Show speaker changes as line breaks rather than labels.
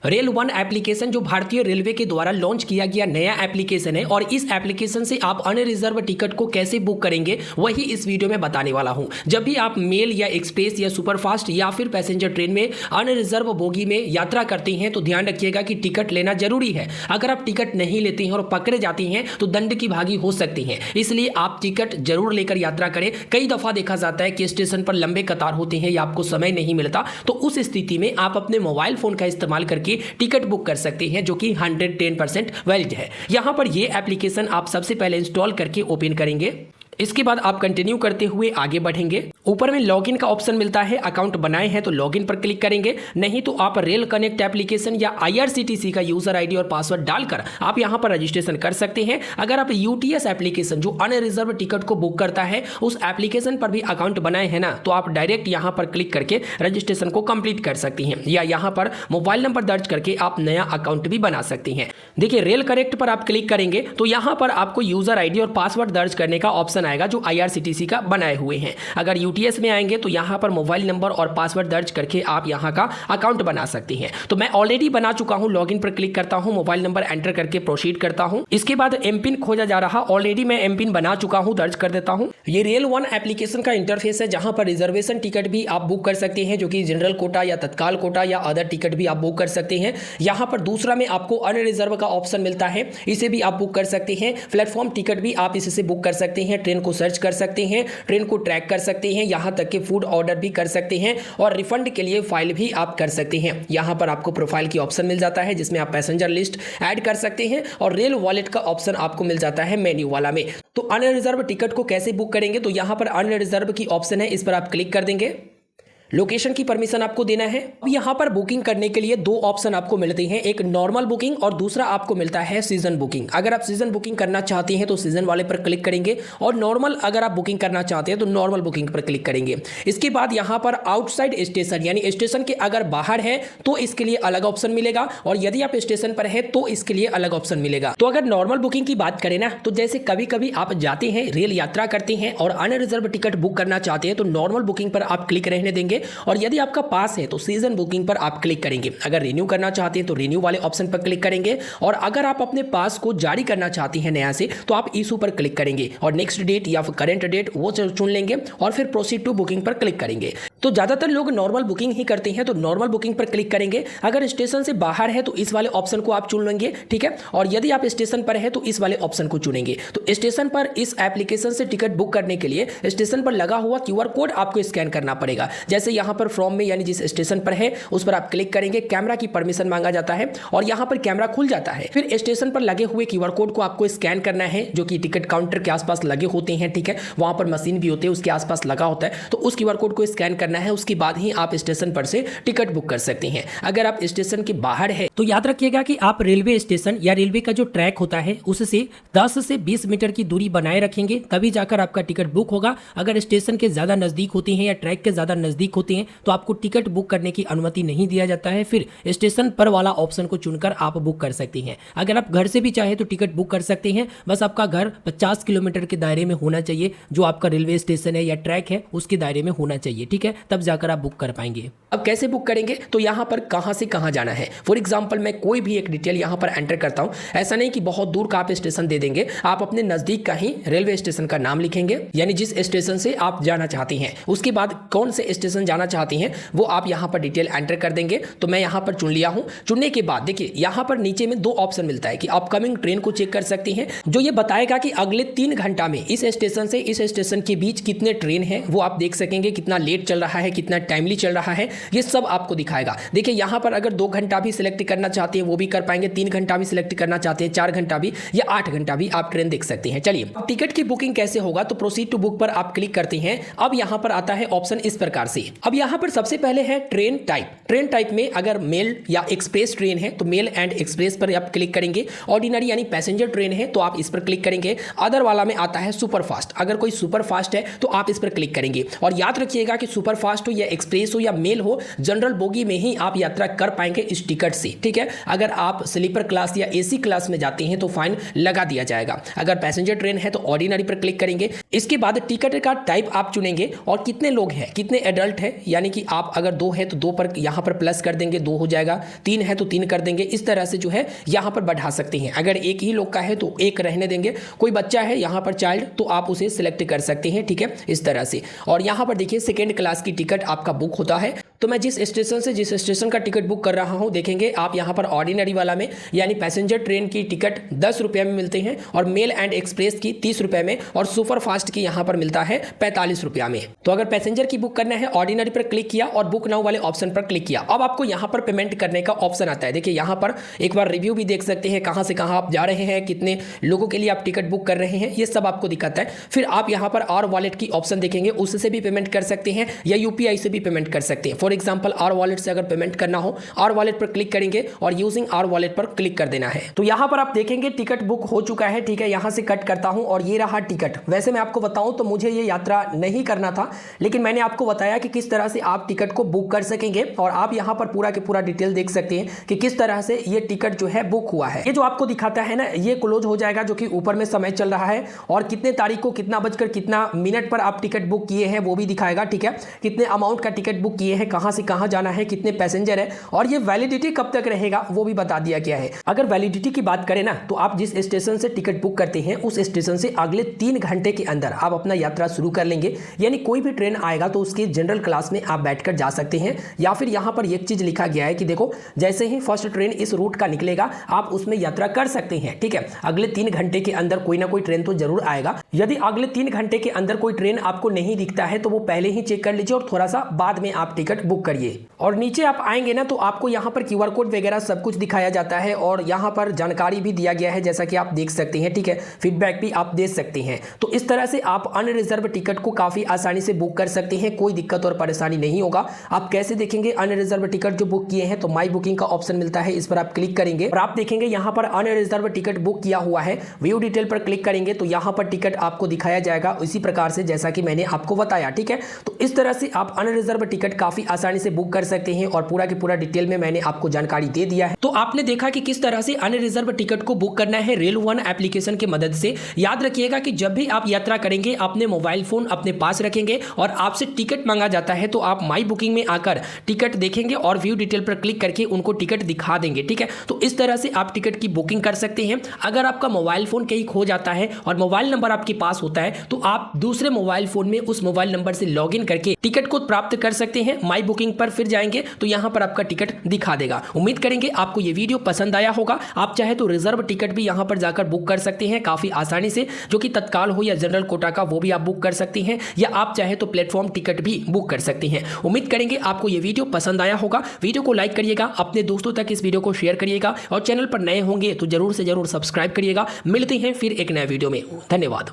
Rail one application जो भारतीय railway के द्वारा लॉन्च किया गया नया एप्लीकेशन है और इस एप्लीकेशन से आप अनरिजर्व टिकट को कैसे बुक करेंगे वही इस वीडियो में बताने वाला हूं। जब भी आप मेल या एक्सप्रेस या सुपरफास्ट या फिर पैसेंजर ट्रेन में अनरिजर्व बोगी में यात्रा करती हैं तो ध्यान रखिएगा कि टिकट लेना जरूरी है। अगर आप टिकट नहीं लेती हैं और पकड़े जाती हैं तो दंड की भागी हो सकती हैं, इसलिए आप टिकट जरूर लेकर यात्रा करें। कई दफा देखा जाता है कि स्टेशन पर लंबे कतार होते हैं या आपको समय नहीं मिलता, तो उस स्थिति में आप अपने मोबाइल फोन का इस्तेमाल करके टिकट बुक कर सकते हैं, जो कि 110% वैलिड है। यहां पर यह एप्लीकेशन आप सबसे पहले इंस्टॉल करके ओपन करेंगे। इसके बाद आप कंटिन्यू करते हुए आगे बढ़ेंगे। ऊपर में लॉगिन का ऑप्शन मिलता है, अकाउंट बनाए हैं तो लॉगिन पर क्लिक करेंगे, नहीं तो आप रेल कनेक्ट एप्लीकेशन या IRCTC का यूजर आईडी और पासवर्ड डालकर आप यहां पर रजिस्ट्रेशन कर सकते हैं। अगर आप UTS एप्लीकेशन जो अनरिजर्व टिकट को बुक करता है उस एप्लीकेशन पर भी अकाउंट बनाए हैं ना, तो आप डायरेक्ट यहां पर क्लिक करके रजिस्ट्रेशन को कंप्लीट कर सकती हैं, या यहां पर मोबाइल नंबर दर्ज करके आप नया अकाउंट भी बना सकती हैं। देखिए, रेल कनेक्ट पर आप क्लिक करेंगे तो यहां पर आपको यूजर आईडी और पासवर्ड दर्ज करने का ऑप्शन आएगा जो IRCTC का बनाए हुए हैं। अगर UTS में आएंगे तो यहां पर मोबाइल नंबर और पासवर्ड दर्ज करके आप यहां का अकाउंट बना सकती हैं। तो मैं ऑलरेडी बना चुका हूं, लॉगिन पर क्लिक करता हूं, मोबाइल नंबर एंटर करके प्रोसीड करता हूं। इसके बाद एमपिन खोजा जा रहा, ऑलरेडी मैं एमपिन बना चुका हूं, दर्ज कर देता हूं। ये रेल वन एप्लीकेशन का इंटरफेस है जहां पर रिजर्वेशन टिकट भी आप बुक कर सकते हैं, जो कि जनरल कोटा या तत्काल कोटा या अदर टिकट भी आप बुक कर सकते हैं। यहां पर दूसरा में आपको अनरिजर्व का ऑप्शन मिलता है, इसे भी आप बुक कर सकते हैं। प्लेटफॉर्म टिकट भी आप इससे बुक कर सकते हैं, ट्रेन को सर्च कर सकते हैं, ट्रेन को ट्रैक कर सकते हैं, यहां तक कि फूड ऑर्डर भी कर सकते हैं और रिफंड के लिए फाइल भी आप कर सकते हैं। यहां पर आपको प्रोफाइल की ऑप्शन मिल जाता है जिसमें आप पैसेंजर लिस्ट ऐड कर सकते हैं और रेल वॉलेट का ऑप्शन आपको मिल जाता है मेन्यू वाला में। तो अनरिजर्व टिकट को कैसे बुक करेंगे, तो यहां पर अनरिजर्व की ऑप्शन है, इस पर आप क्लिक कर देंगे। लोकेशन की परमिशन आपको देना है। अब यहां पर बुकिंग करने के लिए दो ऑप्शन आपको मिलते हैं, एक नॉर्मल बुकिंग और दूसरा आपको मिलता है सीजन बुकिंग। अगर आप सीजन बुकिंग करना चाहते हैं तो सीजन वाले पर क्लिक करेंगे और नॉर्मल अगर आप बुकिंग करना चाहते हैं तो नॉर्मल बुकिंग पर क्लिक करेंगे। इसके बाद यहां पर आउटसाइड स्टेशन यानी स्टेशन के अगर बाहर है तो इसके लिए अलग ऑप्शन मिलेगा और यदि आप स्टेशन पर है तो इसके लिए अलग ऑप्शन मिलेगा। तो अगर नॉर्मल बुकिंग की बात करें ना, तो जैसे कभी कभी आप जाते हैं, रेल यात्रा करते हैं और अनरिजर्व टिकट बुक करना चाहते हैं तो नॉर्मल बुकिंग पर आप क्लिक रहने देंगे और यदि आपका पास है तो सीजन बुकिंग पर आप क्लिक करेंगे। अगर रिन्यू करना चाहते हैं तो रिन्यू वाले ऑप्शन पर क्लिक करेंगे और अगर आप अपने पास को जारी करना चाहती हैं नया से तो आप इशू पर क्लिक करेंगे और नेक्स्ट डेट या फिर करंट डेट वो चुन लेंगे और फिर प्रोसीड टू बुकिंग पर क्लिक करेंगे। तो ज्यादातर लोग नॉर्मल बुकिंग ही करते हैं, तो नॉर्मल बुकिंग पर क्लिक करेंगे। अगर स्टेशन से बाहर है तो इस वाले ऑप्शन को आप चुन लेंगे, ठीक है, और यदि आप स्टेशन पर है तो इस वाले ऑप्शन को चुनेंगे। तो स्टेशन पर इस एप्लीकेशन से टिकट बुक करने के लिए स्टेशन पर लगा हुआ QR कोड आपको स्कैन करना पड़ेगा। जैसे यहां पर फ्रॉम में यानी जिस स्टेशन पर है उस पर आप क्लिक करेंगे, कैमरा की परमिशन मांगा जाता है और यहां पर कैमरा खुल जाता है। फिर स्टेशन पर लगे हुए QR कोड को आपको स्कैन करना है, जो कि टिकट काउंटर के आसपास लगे होते हैं, ठीक है, वहां पर मशीन भी होते हैं उसके आसपास लगा होता है, तो उस QR कोड को स्कैन करना है। उसके बाद ही आप स्टेशन पर से टिकट बुक कर सकते हैं। अगर आप स्टेशन के बाहर है तो याद रखिएगा कि आप रेलवे स्टेशन या रेलवे का जो ट्रैक होता है उससे 10 से 20 मीटर की दूरी बनाए रखेंगे, तभी जाकर आपका टिकट बुक होगा। अगर स्टेशन के ज्यादा नजदीक होते हैं या ट्रैक के ज्यादा नजदीक होते हैं तो आपको टिकट बुक करने की अनुमति नहीं दिया जाता है। फिर स्टेशन पर वाला ऑप्शन को चुनकर आप बुक कर सकते हैं। अगर आप घर से भी चाहे तो टिकट बुक कर सकते हैं, बस आपका घर 50 किलोमीटर के दायरे में होना चाहिए, जो आपका रेलवे स्टेशन है या ट्रैक है उसके दायरे में होना चाहिए, ठीक है, तब जाकर आप बुक कर पाएंगे। अब कैसे बुक करेंगे, तो यहां पर कहां से कहां जाना है। फॉर एग्जांपल मैं कोई भी एक डिटेल यहां पर एंटर करता हूं। ऐसा नहीं कि बहुत दूर का आप स्टेशन दे देंगे, आप अपने नजदीक का ही रेलवे स्टेशन का नाम लिखेंगे, यानी जिस स्टेशन से आप जाना चाहती हैं। उसके बाद कौन से स्टेशन जाना चाहती हैं वो आप यहां पर डिटेल एंटर कर देंगे। तो मैं यहां पर चुन लिया हूं। चुनने के बाद देखिए यहां पर नीचे में दो ऑप्शन मिलता है कि अपकमिंग ट्रेन को चेक कर सकती हैं, जो ये बताएगा कि अगले 3 घंटा में इस स्टेशन से इस स्टेशन के बीच कितने ट्रेन है, वो आप देख सकेंगे, कितना लेट चल रहा है, कितना टाइमली चल रहा है, ये सब आपको दिखाएगा। देखिए यहां पर अगर 2 घंटा भी सिलेक्ट करना चाहते हैं वो भी कर पाएंगे, 3 घंटा भी सिलेक्ट करना चाहते हैं, 4 घंटा भी या 8 घंटा भी आप ट्रेन देख सकते हैं। चलिए अब टिकट की बुकिंग कैसे होगा, तो प्रोसीड टू बुक पर आप क्लिक करते हैं। अब यहां पर आता है ऑप्शन इस प्रकार से। अब यहां पर सबसे पहले है ट्रेन टाइप। ट्रेन टाइप में अगर मेल या एक्सप्रेस ट्रेन है तो मेल एंड एक्सप्रेस पर आप क्लिक करेंगे। ऑर्डिनरी यानी पैसेंजर ट्रेन है तो आप इस पर क्लिक करेंगे। अदर वाला में आता है सुपर फास्ट। अगर कोई सुपर फास्ट है तो आप इस पर क्लिक करेंगे और याद रखिएगा कि सुपर सुपरफास्ट हो या एक्सप्रेस हो या मेल हो, जनरल बोगी में ही आप यात्रा कर पाएंगे इस टिकट से। ठीक है, अगर आप स्लीपर क्लास या एसी क्लास में जाते हैं तो फाइन लगा दिया जाएगा। अगर पैसेंजर ट्रेन है तो ऑर्डिनरी पर क्लिक करेंगे। इसके बाद टिकट का टाइप आप चुनेंगे और कितने लोग हैं, कितने एडल्ट है, यानी कि आप अगर 2 है तो 2 पर यहाँ पर प्लस कर देंगे, 2 हो जाएगा, 3 है तो 3 कर देंगे। इस तरह से जो है यहाँ पर बढ़ा सकते हैं। अगर एक ही लोग का है तो 1 रहने देंगे, कोई बच्चा है यहाँ पर चाइल्ड तो आप उसे सिलेक्ट कर सकते हैं। ठीक है, इस तरह से। और यहाँ पर देखिए सेकेंड क्लास की टिकट आपका बुक होता है। तो मैं जिस स्टेशन का टिकट बुक कर रहा हूँ, देखेंगे आप यहाँ पर ऑर्डिनरी वाला में यानी पैसेंजर ट्रेन की टिकट 10 रुपये में मिलते हैं और मेल एंड एक्सप्रेस की 30 रुपये में और सुपर फास्ट की यहाँ पर मिलता है 45 रुपया में। तो अगर पैसेंजर की बुक करना है, ऑर्डिनरी पर क्लिक किया और बुक नाउ वाले ऑप्शन पर क्लिक किया। अब आपको यहाँ पर पेमेंट करने का ऑप्शन आता है। देखिए यहाँ पर एक बार रिव्यू भी देख सकते हैं, कहाँ से कहाँ आप जा रहे हैं, कितने लोगों के लिए आप टिकट बुक कर रहे हैं, ये सब आपको दिखाता है। फिर आप यहाँ पर आर वॉलेट की ऑप्शन देखेंगे, उससे भी पेमेंट कर सकते हैं या यूपीआई से भी पेमेंट कर सकते हैं। फॉर एग्जाम्पल आर वॉलेट से अगर पेमेंट करना हो, आर वॉलेट पर क्लिक करेंगे और यूजिंग आर वॉलेट पर क्लिक कर देना है। तो यहाँ पर आप देखेंगे टिकट बुक हो चुका है। ठीक है, यहाँ से कट करता हूँ और ये रहा टिकट। वैसे मैं आपको बताऊँ तो मुझे ये यात्रा नहीं करना था, लेकिन मैंने आपको बताया कि किस तरह से आप टिकट को बुक कर सकेंगे और आप यहाँ पर पूरा के पूरा डिटेल देख सकते हैं कि किस तरह से ये टिकट जो है बुक हुआ है। ये जो आपको दिखाता है ना, ये क्लोज हो जाएगा, जो कि ऊपर में समय चल रहा है और कितने तारीख को कितना बजकर कितना मिनट पर आप टिकट बुक किए हैं वो भी दिखाएगा। ठीक है, कितने अमाउंट का टिकट बुक किए हैं, कहां से कहां जाना है, कितने पैसेंजर है और ये वैलिडिटी कब तक रहेगा वो भी बता दिया गया है। अगर वैलिडिटी की बात करें ना, तो आप जिस स्टेशन से टिकट बुक करते हैं उस स्टेशन से अगले 3 घंटे के अंदर आप अपना यात्रा शुरू कर लेंगे। यानी कोई भी ट्रेन आएगा तो उसके जनरल क्लास में आप बैठकर जा सकते हैं। या फिर यहाँ पर एक चीज लिखा गया है कि देखो, जैसे ही फर्स्ट ट्रेन इस रूट का निकलेगा आप उसमें यात्रा कर सकते हैं। ठीक है, अगले 3 घंटे के अंदर कोई ना कोई ट्रेन तो जरूर आएगा। यदि अगले 3 घंटे के अंदर कोई ट्रेन आपको नहीं दिखता है तो वो पहले ही चेक कर लीजिए और थोड़ा सा बाद में आप टिकट बुक करिए। और नीचे आप आएंगे ना तो आपको यहाँ पर QR कोड वगैरह सब कुछ दिखाया जाता है और यहाँ पर जानकारी भी दिया गया है, जैसा कि आप देख सकते हैं। ठीक है, फीडबैक भी आप दे सकते हैं। तो इस तरह से आप अनरिजर्व टिकट को काफी आसानी से बुक कर सकते हैं, कोई दिक्कत और परेशानी नहीं होगा। आप कैसे देखेंगे अनरिजर्व टिकट जो बुक किए हैं, तो माई बुकिंग का ऑप्शन मिलता है, इस पर आप क्लिक करेंगे और आप देखेंगे यहाँ पर अनरिजर्व टिकट बुक किया हुआ है। व्यू डिटेल पर क्लिक करेंगे तो यहाँ पर टिकट आपको दिखाया जाएगा इसी प्रकार से जैसा कि मैंने आपको बताया। ठीक है, तो इस तरह से आप अनरिजर्व टिकट काफी आसानी से बुक कर सकते हैं और पूरा के पूरा डिटेल में मैंने आपको जानकारी दे दिया है। तो आपने देखा कि किस तरह से अनरिजर्व टिकट को बुक करना है रेल वन एप्लीकेशन की मदद से। याद रखिएगा कि जब भी आप यात्रा करेंगे अपने मोबाइल फोन अपने पास रखेंगे और आपसे टिकट मांगा जाता है तो आप माई बुकिंग में आकर टिकट देखेंगे और व्यू डिटेल पर क्लिक करके उनको टिकट दिखा देंगे। ठीक है, तो इस तरह से आप टिकट की बुकिंग कर सकते हैं। अगर आपका मोबाइल फोन कहीं खो जाता है और मोबाइल नंबर आपके पास होता है तो आप दूसरे मोबाइल फोन में उस मोबाइल नंबर से लॉगिन करके टिकट को प्राप्त कर सकते हैं। माई बुकिंग पर फिर जाएंगे तो यहाँ पर आपका टिकट दिखा देगा। उम्मीद करेंगे आपको ये वीडियो पसंद आया होगा। आप चाहे तो रिजर्व टिकट भी यहाँ पर जाकर बुक कर सकते हैं काफी आसानी से, जो कि तत्काल हो या जनरल कोटा का वो भी आप बुक कर सकते हैं, या आप चाहे तो प्लेटफॉर्म टिकट भी बुक कर सकते हैं। उम्मीद करेंगे आपको ये वीडियो पसंद आया होगा। वीडियो को लाइक करिएगा, अपने दोस्तों तक इस वीडियो को शेयर करिएगा और चैनल पर नए होंगे तो जरूर से जरूर सब्सक्राइब करिएगा। मिलते हैं फिर एक नए वीडियो में। धन्यवाद।